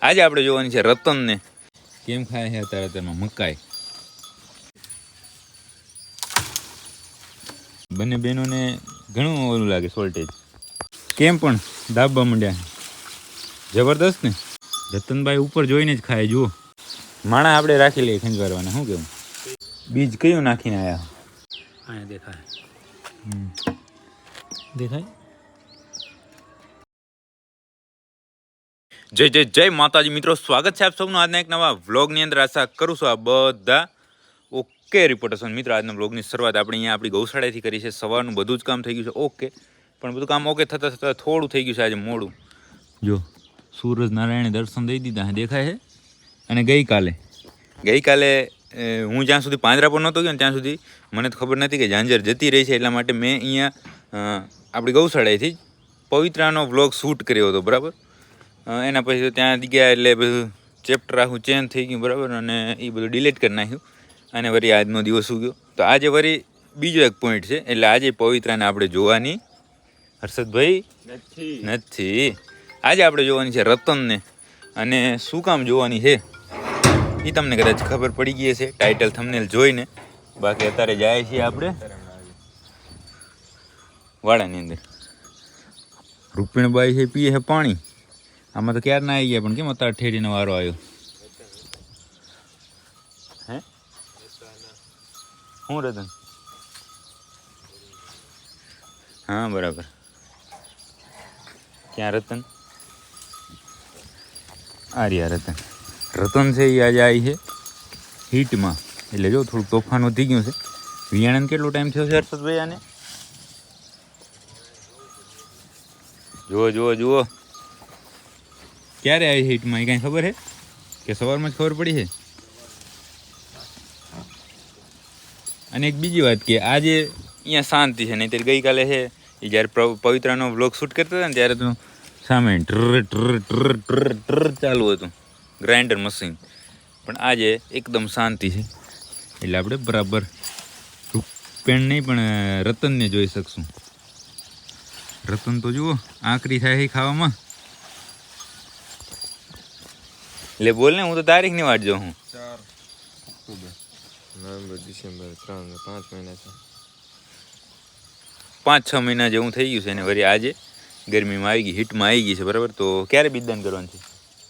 આજે આપણે જોવાની છે રતનને કેમ ખાય છે અત્યારે તેમાં મકાઈ. બંને બહેનોને ઘણું ઓલું લાગે સોલ્ટેજ. કેમ પણ દાબવા માંડ્યા જબરદસ્ત ને. રતનભાઈ ઉપર જોઈને જ ખાય. જુઓ માણા આપણે રાખી લઈએ ખંજવારવાના. શું કેવું? બીજ કયું નાખીને આવ્યા? અહીંયા દેખાય દેખાય. જય જય જય માતાજી મિત્રો, સ્વાગત છે આપ સૌનું આજના એક નવા વ્લોગની અંદર. આશા કરું છું આ બધા ઓકે રિપોર્ટર્સ. મિત્રો આજના વ્લોગની શરૂઆત આપણે અહીંયા આપણી ગૌશાળાથી કરી છે. સવારનું બધું જ કામ થઈ ગયું છે ઓકે, પણ બધું કામ ઓકે થતાં થતાં થોડું થઈ ગયું છે આજે મોડું. જો સૂરજ નારાયણે દર્શન દઈ દીધા દેખાય છે. અને ગઈકાલે હું જ્યાં સુધી પાંજરા પર નહોતો ગયો ને ત્યાં સુધી મને તો ખબર નથી કે ઝાંઝર જતી રહી છે. એટલા માટે મેં અહીંયા આપણી ગૌશાળાએથી પવિત્રાનો વ્લોગ શૂટ કર્યો હતો બરાબર. એના પછી ત્યાં ગયા એટલે બધું ચેપ્ટર આખું ચેન્જ થઈ ગયું બરાબર, અને એ બધું ડિલીટ કરી નાખ્યું. અને વળી આજનો દિવસ ઉગ્યો તો આજે વળી બીજો એક પોઈન્ટ છે. એટલે આજે પવિત્રાને આપણે જોવાની હર્ષદભાઈ નથી. આજે આપણે જોવાની છે રતનને. અને શું કામ જોવાની છે એ તમને કદાચ ખબર પડી ગઈ છે ટાઇટલ થંબનેલ જોઈને. બાકી અત્યારે જાય છીએ આપણે વાડાની અંદર. રૂપિણબાઈ છે પીએ છે પાણી. આમાં તો ક્યારના આવી ગયા, પણ કેમ અત્યારે ઠેરીનો વારો આવ્યો? હે શું રતન? હા બરાબર. ક્યાં રતન? આ રહ્યા રતન. રતન છે એ આજે આવી છે હીટમાં. એટલે જો થોડુંક તોફાન વધી ગયું છે. વિયાણાને કેટલો ટાઈમ થયો છે હર્ષદભાઈ આને? જુઓ જુઓ જુઓ ક્યારે આવી હીટમાં એ કાંઈ ખબર છે કે સવારમાં જ ખબર પડી છે? અને એક બીજી વાત કે આજે અહીંયા શાંતિ છે. નહીં ત્યારે ગઈકાલે છે એ જ્યારે પવિત્રાનો વ્લોગ શૂટ કરતા હતા ને ત્યારે તો સામે ટ્ર ચાલુ હતું ગ્રાઇન્ડર મશીન. પણ આજે એકદમ શાંતિ છે. એટલે આપણે બરાબર રૂપેણ નહીં પણ રતનને જોઈ શકશું. રતન તો જુઓ આકરી થાય છે ખાવામાં. એટલે બોલ ને, હું તો તારીખની વાટ જોઉં હું. 4 ઓક્ટોબર, નવેમ્બર, ડિસેમ્બર 3 ને 5 મહિના છે. 5-6 મહિના જેવું થઈ ગયું છે. અને વળી આજે ગરમીમાં આવી ગઈ, હીટમાં આવી ગઈ છે બરાબર. તો ક્યારે બીજદાન કરવાનું છે?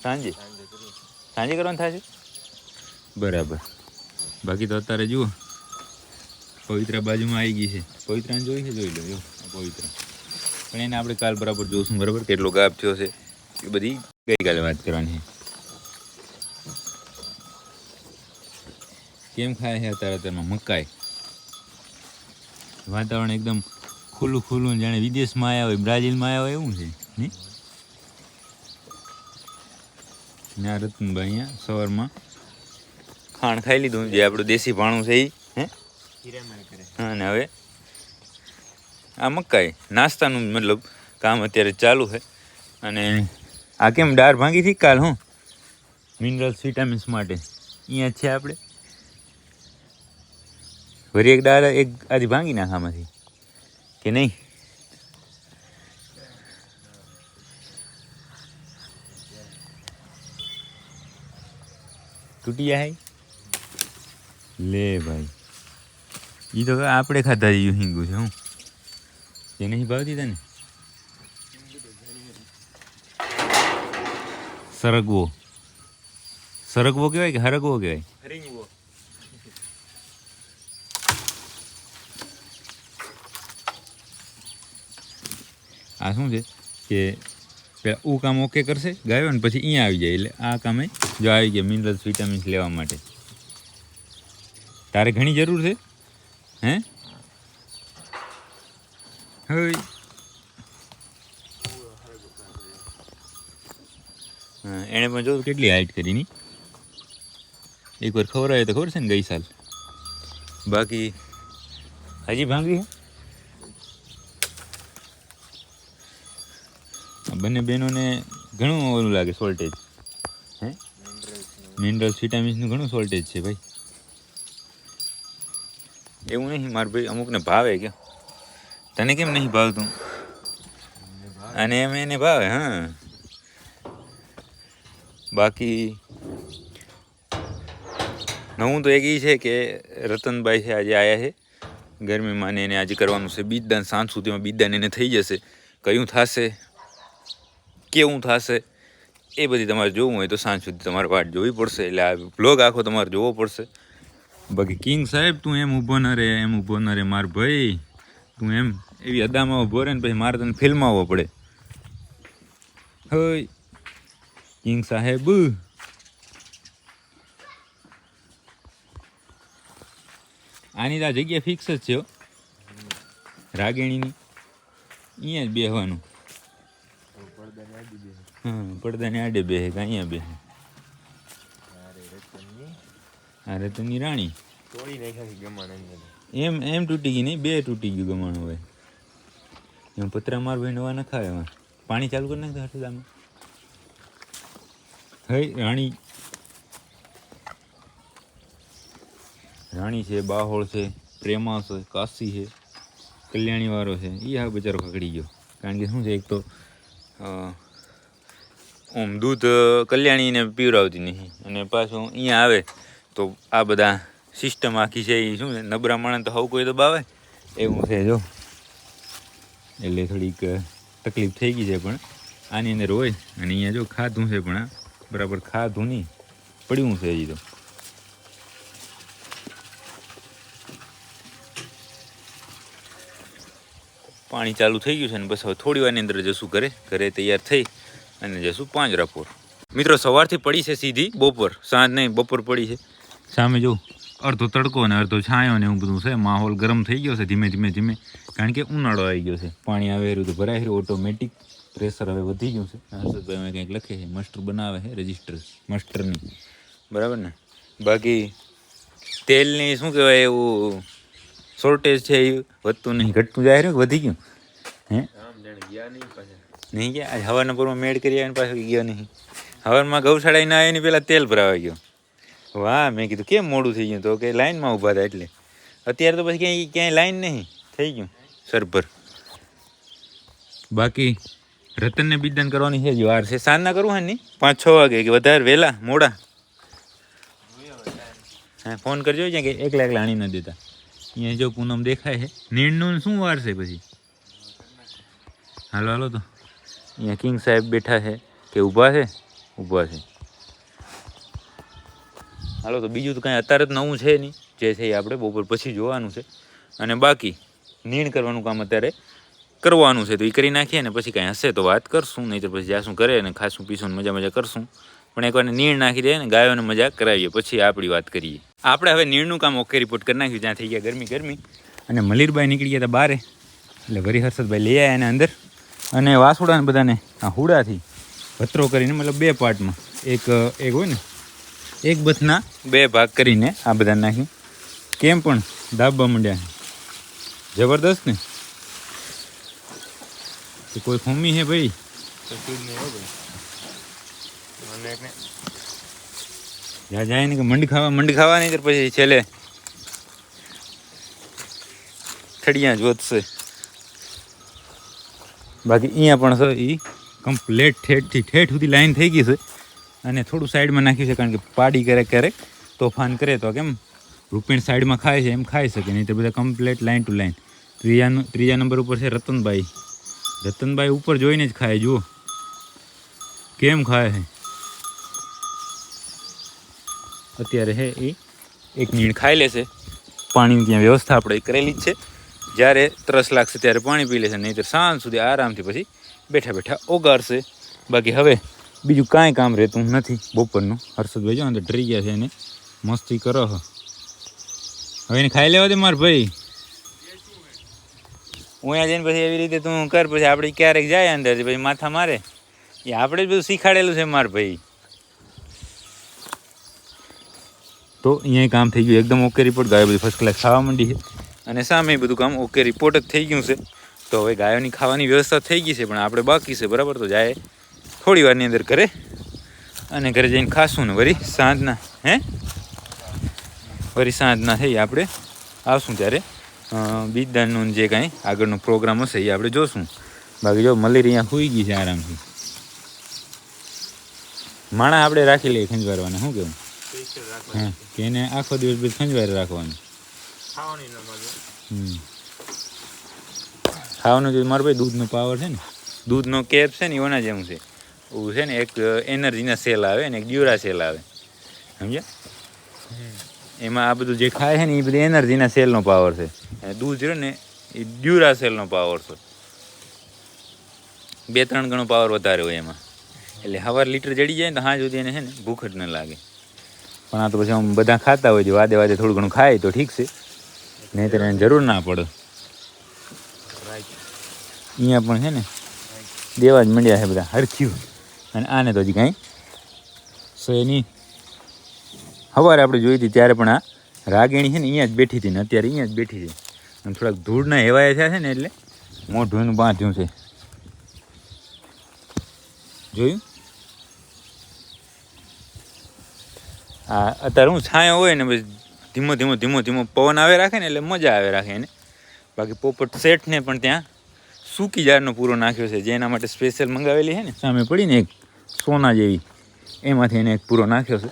સાંજે કરવાનું થાય છે બરાબર. બાકી તો અત્યારે જુઓ પવિત્રા બાજુમાં આવી ગઈ છે. પવિત્રાને જોઈ છે? જોઈ લો જો પવિત્રા. પણ એને આપણે કાલ બરાબર જોઈશું બરાબર, કેટલો ગાભ થયો છે એ બધી ગઈકાલે વાત કરવાની છે. કેમ ખાય છે અત્યારે તેમાં મકાઈ? વાતાવરણ એકદમ ખુલ્લું ખુલ્લું, જાણે વિદેશમાં આવ્યા હોય, બ્રાઝિલમાં આવ્યા હોય એવું છે નહીં? ત્યાં રતનભાઈ અહીંયા સવારમાં ખાણ ખાઈ લીધું, જે આપણું દેશી ભાણું છે એ. હે હા, ને હવે આ મકાઈ નાસ્તાનું મતલબ કામ અત્યારે ચાલુ છે. અને આ કેમ ડાળ ભાંગી હતી કાલ? હું મિનરલ્સ વિટામિન્સ માટે અહીંયા છે આપણે. વળી એક ડાળ એક આધી ભાંગી નાખામાંથી કે નહીં? તૂટી જાય લે ભાઈ. એ તો આપણે ખાધા જેવું હિંગું છે. હું એ નહીં ભાવતી તને? સરગવો કહેવાય કે હરગવો કહેવાય? આ શું છે કે પેલા ઊ કામ ઓકે કરશે ગાયો ને પછી અહીંયા આવી જાય. એટલે આ કામે જો આવી ગયા મિનરલ્સ વિટામિન્સ લેવા માટે. તારે ઘણી જરૂર છે હે? હોય હા, એણે પણ જોયું કેટલી હાઇટ કરી. એકવાર ખબર આવે તો ખબર છે ને ગઈ સાલ. બાકી હજી ભાંગી છે. બંને બહેનોને ઘણું ઓલું લાગે સોલ્ટેજ. હે મિનરલ્સ વિટામિન્સનું ઘણું સોલ્ટેજ છે ભાઈ. એવું નહીં મારે ભાઈ, અમુકને ભાવે કે તને કેમ નહીં ભાવતું? અને એમ એને ભાવે. હા બાકી નવું તો એક એ છે કે રતનભાઈ છે આજે આવ્યા છે ગરમીમાં, ને એને આજે કરવાનું છે બીજદાન. સાંજ સુધીમાં બીજદાન એને થઈ જશે. કયું થશે, કેવું થશે, એ બધી તમારે જોવું હોય તો સાંજ સુધી તમારે વાટ જોવી પડશે. એટલે આ બ્લોગ આખો તમારે જોવો પડશે. બાકી કિંગ સાહેબ તું એમ ઊભો ન રહે, એમ ઊભો ન રહે માર ભાઈ. તું એમ એવી અદામાં ઊભો રહે ને પછી મારે તને ફિલ્માવવો પડે. હોય કિંગ સાહેબ. આની તો આ જગ્યા ફિક્સ જ છે રાગેણીની. અહીંયા જ બેહવાનું. હા, પડદાને આડે બેહે કે અહીંયા બેહે. અરે તની રાણી એમ તૂટી ગઈ નહીં, બે તૂટી ગયું ગમાણું હોય એમ. પતરા માર ભાઈ નવા નખાવે એમાં. પાણી ચાલુ કરી નાખતા હટદામાં. હઈ રાણી, રાણી છે, બાહોળ છે, પ્રેમા છે, કાશી છે, કલ્યાણીવાળો છે. એ હા બચારો ખકડી ગયો. કારણ કે શું છે, એક તો ઓમ દૂધ કલ્યાણીને પીવડાવતી નહીં, અને પાછું અહીંયા આવે તો આ બધા સિસ્ટમ આખી છે એ શું છે, નબળા માણસ તો હવ કોઈ તો બાવે એવું છે જો. એટલે થોડીક તકલીફ થઈ ગઈ છે, પણ આની અંદર હોય. અને અહીંયા જો ખાધું છે, પણ આ બરાબર ખાધું નહીં, પડ્યું છે હજી તો. પાણી ચાલુ થઈ ગયું છે ને બસ હવે થોડી વારની અંદર જશું ઘરે તૈયાર થઈ અને જશું પાંજરાપોર. મિત્રો સવારથી પડી છે સીધી બપોર, સાંજ નહીં બપોર પડી છે. સામે જો અડધો તડકો ને અડધો છાંયો ને એવું બધું છે. માહોલ ગરમ થઈ ગયો છે ધીમે ધીમે, કારણ કે ઉનાળો આવી ગયો છે. પાણી આવે રહ્યું તો ભરાય રહ્યું ઓટોમેટિક. પ્રેશર હવે વધી ગયું છે. હર્ષદભાઈ અમે કંઈક લખે છે, મસ્ટર બનાવે છે, રજિસ્ટર મસ્ટરની, બરાબર ને. બાકી તેલની શું કહેવાય એવું શોર્ટેજ છે એ વધતું નહીં, ઘટતું જાય રહ્યું, વધી ગયું હે નહીં ગયા. આજ હવારના પૂરમાં મેળ કરી આવીને પાછું ગયો નહીં. હવારમાં ગૌશાળા ના આવે ને પહેલાં તેલ ભરાવા ગયો. વાહ, મેં કીધું કેમ મોડું થઈ ગયું, તો કે લાઈનમાં ઊભા હતા એટલે. અત્યારે તો પછી ક્યાંય લાઈન નહીં, થઈ ગયું સરભર. બાકી રતનને બીજદાન કરવાની છે, વાર છે. સાંજના કરવું હે નહીં 5-6 વાગે કે વધારે વહેલા મોડા? હા, ફોન કરજો કે એકલા આણી ન દેતા. અહીંયા જો પૂનમ દેખાય છે. નીણનું શું વાર છે પછી? હાલો તો અહીંયા કિંગ સાહેબ બેઠા છે કે ઊભા છે? ઊભા છે. હાલો તો બીજું તો કાંઈ અત્યારે જ નવું છે નહીં, જે છે એ આપણે બપોર પછી જોવાનું છે. અને બાકી નીણ કરવાનું કામ અત્યારે કરવાનું છે તો એ કરી નાખીએ ને પછી કાંઈ હશે તો વાત કરશું, નહીં તો પછી જાશું કરે ને ખાશું પીશું ને મજા કરશું. પણ એકવાર નીણ નાખી દે ને ગાયોને મજા કરાવીએ પછી આપણી વાત કરીએ. આપણે હવે નીણનું કામ ઓકે રિપોર્ટ કરી નાખ્યું. જ્યાં થઈ ગયા ગરમી અને મલીરભાઈ નીકળી ગયા હતા બહારે, એટલે વરી હર્ષદભાઈ લઈ આવ્યા એને અંદર. અને વાસુડાને બધાને આ હુડાથી ભત્રો કરીને, મતલબ 2 પાર્ટમાં એક હોય ને, એક બથના 2 ભાગ કરીને આ બધા નાખ્યું. કેમ પણ દાબવા માંડ્યા, જબરદસ્ત ને. તો કોઈ ફોમી હે ભાઈ? જ્યાં જાય ને કે મંડ ખાવા નહીં તો પછી છેલ્લે થડિયા જ વધશે. બાકી અહીંયા પણ છે એ કમ્પ્લેટ ઠેઠ સુધી લાઈન થઈ ગઈ છે. અને થોડું સાઈડમાં નાખ્યું છે, કારણ કે પાડી ક્યારેક તોફાન કરે તો કેમ રૂપિણ સાઈડમાં ખાય છે એમ ખાઈ શકે, નહીં તો બધા કમ્પ્લેટ લાઈન ટુ લાઈન. ત્રીજા નંબર ઉપર છે રતનભાઈ. રતનભાઈ ઉપર જોઈને જ ખાય, જુઓ કેમ ખાય છે. અત્યારે હે એ એક નીણ ખાઈ લેશે. પાણીની ત્યાં વ્યવસ્થા આપણે કરેલી જ છે. જ્યારે તરસ લાગશે ત્યારે પાણી પી લેશે, નહીં તો સાંજ સુધી આરામથી પછી બેઠા ઓગાળશે. બાકી હવે બીજું કાંઈ કામ રહેતું નથી બપોરનું. હર્ષદભાઈ જો અંદર ડરી ગયા છે, એને મસ્તી કરો. હવે એને ખાઈ લેવા દે માર ભાઈ. હું અહીંયા જઈને પછી એવી રીતે તું કર, પછી આપણે ક્યારેક જાય અંદરથી પછી માથા મારે. એ આપણે જ બધું શીખાડેલું છે માર ભાઈ. તો અહીંયા કામ થઈ ગયું એકદમ ઓકે રિપોર્ટ. ગાયો બધી ફર્સ્ટ ક્લાસ ખાવા માંડી છે અને સામે બધું કામ ઓકે રિપોર્ટ જ થઈ ગયું છે. તો હવે ગાયોની ખાવાની વ્યવસ્થા થઈ ગઈ છે, પણ આપણે બાકી છે, બરાબર. તો જાય થોડી વારની અંદર ઘરે, અને ઘરે જઈને ખાશું ને વળી સાંજના થઈ આપણે આવશું ત્યારે બીજદાનનું જે કાંઈ આગળનો પ્રોગ્રામ હશે એ આપણે જોશું. બાકી જો મલેરિયા સૂઈ ગઈ છે આરામથી. માણા આપણે રાખી લઈએ ખંજવારવાના, શું કેવું? હા, કે એને આખો દિવસ પછી ખંજવારે રાખવાનું. ખાવાનું જો મારો ભાઈ દૂધનો પાવર છે ને, દૂધનો કેપ છે ને એના જેવું છે. એવું છે ને, એક એનર્જીના સેલ આવે ને એક ડ્યુરા સેલ આવે, સમજ્યા? એમાં આ બધું જે ખાય છે ને એ બધી એનર્જીના સેલનો પાવર છે. અને દૂધ રહ્યો ને એ ડ્યુરા સેલનો પાવર છે. 2-3 ગણો પાવર વધારે હોય એમાં. એટલે સવાર લીટર જડી જાય ને તો સાંજ સુધી એને છે ને ભૂખ જ ન લાગે. પણ આ તો પછી આમ બધા ખાતા હોય છે, વાદે વાદે થોડું ઘણું ખાય તો ઠીક છે, નહીં તો એને જરૂર ના પડે. અહીંયા પણ છે ને દેવા જ મળ્યા છે બધા હરખ્યું. અને આને તો હજી કાંઈ છે નહીં. સવારે આપણે જોઈ હતી ત્યારે પણ આ રાગીણી છે ને અહીંયા જ બેઠી હતી ને અત્યારે અહીંયા જ બેઠી છે. અને થોડાક ધૂળના હેવાયા થયા છે ને એટલે મોઢું એનું બાંધ્યું છે. જોયું? હા, અત્યારે હું છાંયો હોય ને બસ ધીમો ધીમો પવન આવે રાખે ને એટલે મજા આવે રાખે એને. બાકી પોપટ શેઠને પણ ત્યાં સૂકી જારનો પૂરો નાખ્યો છે, જે એના માટે સ્પેશિયલ મંગાવેલી છે ને, સામે પડી ને એક સોના જેવી, એમાંથી એને એક પૂરો નાખ્યો છે.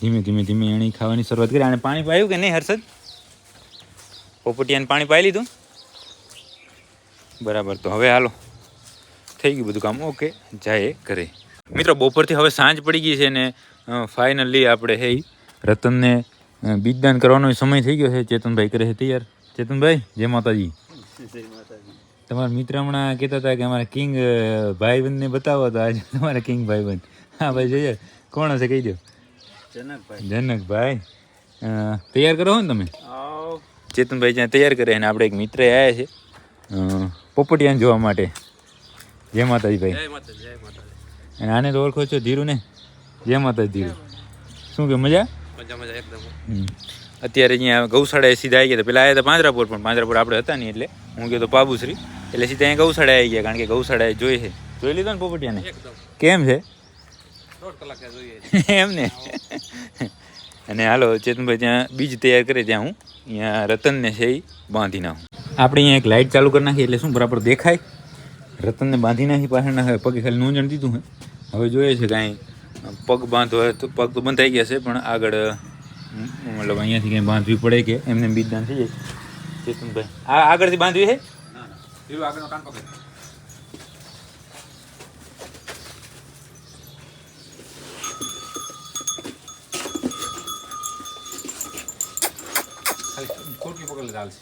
ધીમે ધીમે એણે ખાવાની શરૂઆત કરી. આને પાણી પાયું કે નહીં હર્ષદ? પોપટિયાને પાણી પાઈ લીધું બરાબર. તો હવે હાલો, થઈ ગયું બધું કામ, ઓકે, જાય ઘરે. મિત્રો બપોરથી હવે સાંજ પડી ગઈ છે ને ફાઇનલી આપણે હે રતનને બીજદાન કરવાનો સમય થઈ ગયો છે. ચેતનભાઈ કરે છે તૈયાર. ચેતનભાઈ જય માતાજી. તમારા મિત્ર હમણાં કહેતા હતા કે અમારા કિંગ ભાઈબંધને બતાવો, તો આજે તમારા કિંગ ભાઈબંધ. હા ભાઈ જોઈએ કોણ હશે કહી દો. જનકભાઈ તૈયાર કરો ને તમે? ચેતનભાઈ ત્યાં તૈયાર કરે. અને આપણે એક મિત્ર આવ્યા છે પોપટિયાને જોવા માટે. જય માતાજી ભાઈ. અને આને તો ઓળખો છો ધીરુ ને? જય માતાજી ધીરુ. શું કે મજા? એકદમ. અત્યારે અહીંયા ગૌશાળાએ સીધા આવી ગયા. પહેલાં આવ્યા હતા પાંજરાપોર, પણ પાંજરાપોર આપણે હતા નહીં એટલે હું ગયો તો પાબુશ્રી, એટલે સીધા અહીંયા ગૌશાળાએ આવી ગયા. કારણ કે ગૌશાળાએ જોઈ છે. જોઈ લીધો ને પોપટિયાને? કેમ છે? એમ ને. અને હાલો ચેતનભાઈ ત્યાં બીજ તૈયાર કરે, ત્યાં હું અહીંયા રતનને છે એ બાંધી નાખું. આપણે અહીંયા એક લાઇટ ચાલુ કરી નાખીએ એટલે શું બરાબર દેખાય. રતનને બાંધી નાખી પાછળના પગે ખાલી નૂંજણ દીધું હે. હવે જોઈએ છે કાંઈ પગ બાંધવો હોય તો પગ તો બંધાઈ ગયા છે, પણ આગળ મતલબ અહીંયાથી કંઈ બાંધવી પડે કે એમને બીજદાન થઈ જાય. ચેતનભાઈ આ આગળથી બાંધવી છે? આગળનો કાન પકડ. ખોટકી પકડ ચાલશે.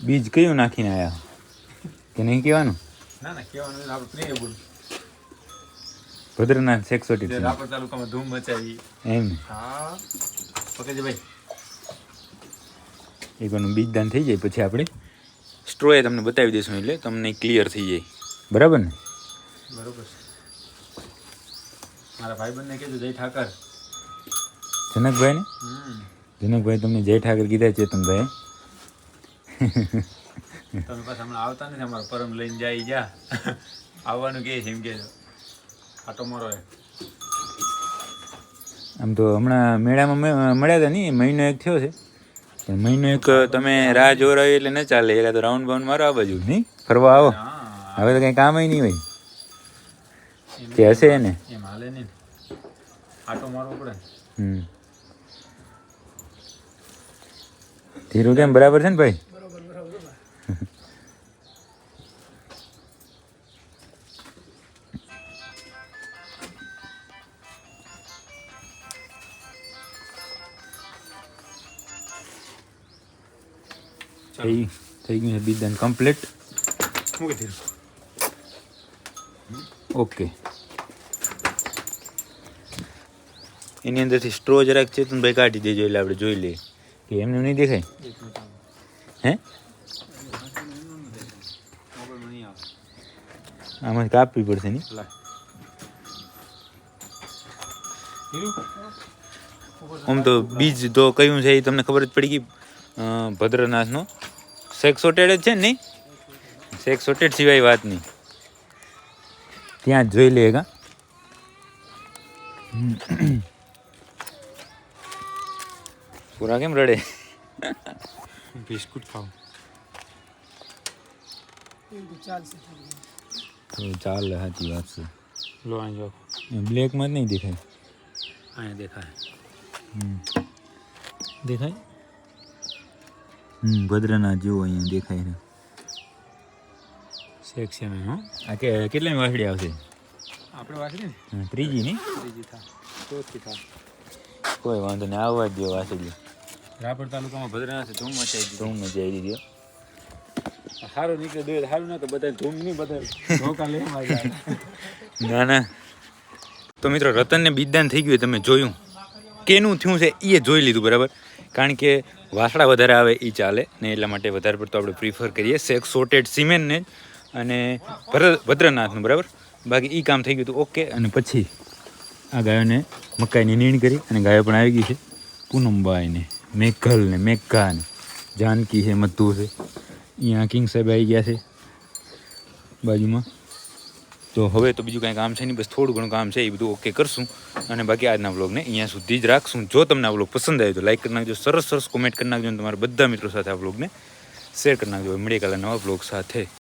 બીજ કયું નાખીને આવ્યા કે નહીં કહેવાનું? ના કહેવાનું. આપણે પ્રિય બોલ ભદ્રનાથ 138 રાપર તાલુકામાં ધૂમ મચાવી એમ. હા પકડજે ભાઈ. એકનું બીજદાન થઈ જાય પછી આપણે સ્ટ્રોએ તમને બતાવી દઈશું, એટલે તમને ક્લિયર થઈ જાય. બરાબર ને? બરાબર. મારા ભાઈબંધને કીધું જય ઠાકર. જનકભાઈ ને? જનકભાઈ તમને જય ઠાકર કીધા ચેતનભાઈ. તમે પાછા હમણાં આવતા નથી, અમારો પરમ લઈને જાય જા. આવવાનું કે છે એમ કે આટો મારો. આમ તો હમણાં મેળામાં મળ્યા હતા નહીં, મહિનો એક થયો છે, પણ મહિનો એક તમે રાહ જોરાવી એટલે ન ચાલે. એકાદ રાઉન્ડ બાઉન્ડ મારો આ બાજુ નહીં ફરવા આવો. હવે તો કંઈ કામ નહીં હોય કે હશે એને એમ હાલે નહીં, આટો મારવો પડે. ધીરુ કેમ બરાબર છે ને ભાઈ? થઈ ગયું છે બીજદાન કમ્પ્લીટ. ઓકે. એની અંદરથી સ્ટ્રો જરાક ચેતનભાઈ કાઢી દેજો એટલે આપણે જોઈ લઈએ કે એમને નહીં દેખાય. હે આમાં કાપવી પડશે નહીં? આમ તો બીજ તો કયું છે એ તમને ખબર જ પડી ગઈ. ભદ્રનાથનો 138 જ છે ને? નહીં 138 સિવાય વાત નહીં. ત્યાં જ જોઈ લે. કા પૂરા કેમ રડે? બિસ્કુટ ખાવ. તો ચાલે, સાચી વાત છે. લો અહીં જો બ્લેકમાં જ નહીં દેખાય. અહીંયા દેખાય દેખાય ભદ્રનાથ જેવો અહીંયા દેખાય ને. સેક્શન હો આ કેટલામી વાસળી આવશે? આપણે વાસળી ને ત્રીજી નહીં? ત્રીજી થાય, ચોથી થાય. કોઈ વાંધો નહીં, આવવા જ દો વાસળી. રાપર તાલુકામાં ભદ્રનાથ ધૂમ મચાવી દીધી. ધૂમ મજા આવી દીધી. સારું નીકળે દોય સારું ના તો બધા ધૂમ નહીં બધા ધોકા લે ના ના. તો મિત્રો રતનને બીજદાન થઈ ગયું, તમે જોયું કેનું થયું છે એ જોઈ લીધું બરાબર. કારણ કે વાસળા વધારે આવે એ ચાલે ને, એટલા માટે વધારે પડતો આપણે પ્રિફર કરીએ શેક સોટેડ સિમેન્ટને અને ભદ્રનાથનું બરાબર. બાકી એ કામ થઈ ગયું હતું ઓકે. અને પછી આ ગાયોને મકાઈની નીણ કરી અને ગાયો પણ આવી ગઈ છે. પૂનમબાઈને મેઘલ ને મેઘા ને જાનકી છે, મધુ છે. અહીંયા કિંગ સાહેબ આવી ગયા છે બાજુમાં. તો હવે તો બીજું કાંઈ કામ છે નહીં, બસ થોડું ઘણું કામ છે એ બધું ઓકે કરશું. અને બાકી આજના વ્લોગને અહીંયા સુધી જ રાખશું. જો તમને આ વ્લોગ પસંદ આવ્યો તો લાઈક કરી નાખજો, સરસ સરસ કોમેન્ટ કરી નાખજો અને તમારા બધા મિત્રો સાથે આ વ્લોગને શેર કરી નાખજો. મળીએ કાલે નવા વ્લોગ સાથે.